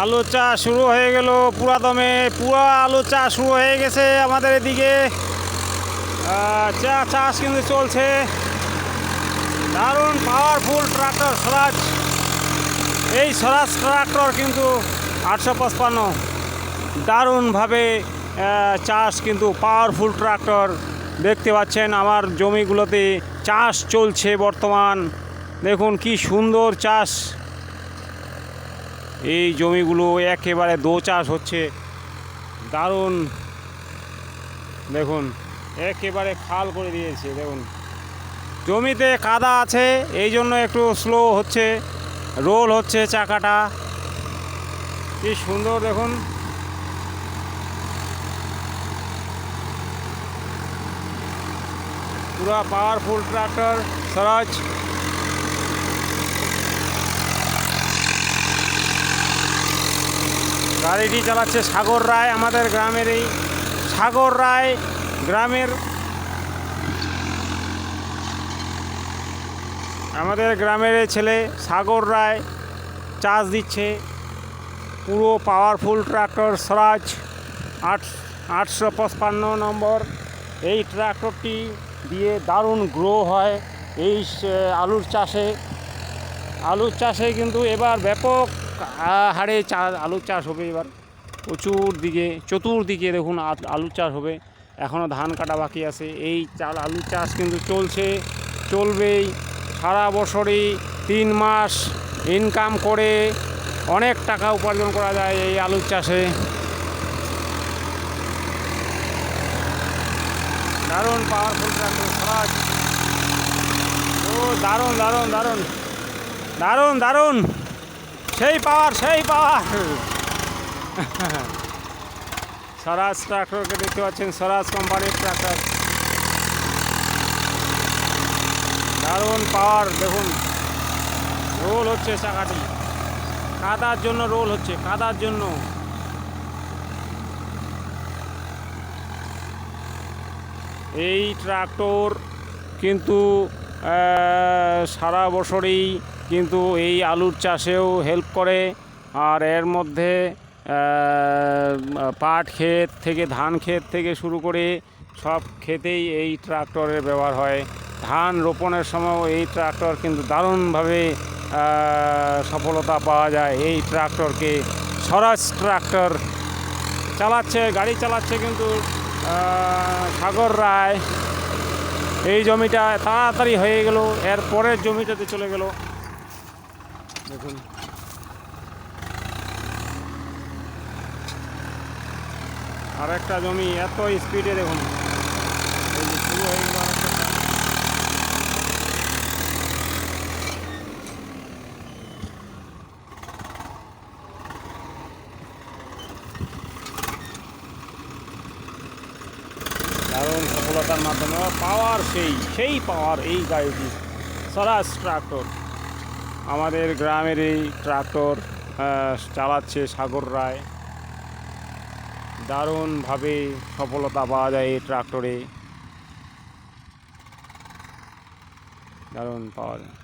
আলু চাষ শুরু হয়ে গেল পুরা দমে। পুরো আলু চাষ শুরু হয়ে গেছে আমাদের এদিকে। চাষ কিন্তু চলছে। দারুণ পাওয়ারফুল ট্রাক্টর স্বরাজ। এই স্বরাজ ট্রাক্টর কিন্তু 855 দারুণভাবে চাষ কিন্তু পাওয়ারফুল ট্রাক্টর। দেখতে পাচ্ছেন আমার জমিগুলোতে চাষ চলছে বর্তমান। দেখুন কি সুন্দর চাষ। এই জমিগুলো একেবারে দো চাষ হচ্ছে। দারুণ দেখুন একেবারে খাল করে দিয়েছে। দেখুন জমিতে কাদা আছে, এই জন্য একটু স্লো হচ্ছে, রোল হচ্ছে চাকাটা। কি সুন্দর দেখুন। পুরো পাওয়ারফুল ট্রাক্টর স্বরাজ। গাড়িটি চালাচ্ছে সাগর রায়, আমাদের গ্রামের এই সাগর রায় গ্রামের, আমাদের গ্রামের ছেলে সাগর রায় চাষ দিচ্ছে। পুরো পাওয়ারফুল ট্রাক্টর স্বরাজ 855 নম্বর। এই ট্রাক্টরটি দিয়ে দারুণ গ্রো হয় এই আলুর চাষে। আলুর চাষে কিন্তু এবার ব্যাপক হারে আলুর চাষ হবে। এবার চতুর্দিকে দেখুন আলুর চাষ হবে। এখনও ধান কাটা বাকি আছে। এই আলুর চাষ কিন্তু চলবেই সারা বছরই। 3 মাস ইনকাম করে অনেক টাকা উপার্জন করা যায় এই আলুর চাষে। দারুণ পাওয়ারফুল ট্রাক্টর স্বরাজ। ও দারুণ দারুণ দারুণ দারুণ দারুণ, সেই পাওয়ার স্বরাজ ট্রাক্টরকে দেখতে পাচ্ছেন, স্বরাজ কোম্পানির ট্রাক্টর। দারুণ পাওয়ার। দেখুন রোল হচ্ছে চাকাটি, কাদার জন্য রোল হচ্ছে, কাদার জন্য। এই ট্রাক্টর কিন্তু সারা বছরই কিন্তু এই আলুর চাষেও হেল্প করে। আর এর মধ্যে পাট ক্ষেত থেকে, ধান ক্ষেত থেকে শুরু করে সব ক্ষেতেই এই ট্রাক্টরের ব্যবহার হয়। ধান রোপণের সময় এই ট্রাক্টর কিন্তু দারুণভাবে সফলতা পাওয়া যায়। এই ট্রাক্টরকে স্বরাজ ট্রাক্টর চালাচ্ছে, গাড়ি চালাচ্ছে কিন্তু সাগর রায়। এই জমিটা তাড়াতাড়ি হয়ে গেল, এর পরের জমিটাতে চলে গেল। দেখুন আর একটা জমি এত স্পিডে, দেখুন শুরু হয়ে গেল আরেকটা। দারুণ সফলতার মাধ্যমে পাওয়ার, সেই পাওয়ার এই গাড়িটি স্বরাজ ট্রাক্টর। আমাদের গ্রামের এই ট্রাক্টর চালাচ্ছে সাগর রায়। দারুণভাবে সফলতা পাওয়া যায় এই ট্রাক্টরে, দারুণ পাওয়া যায়।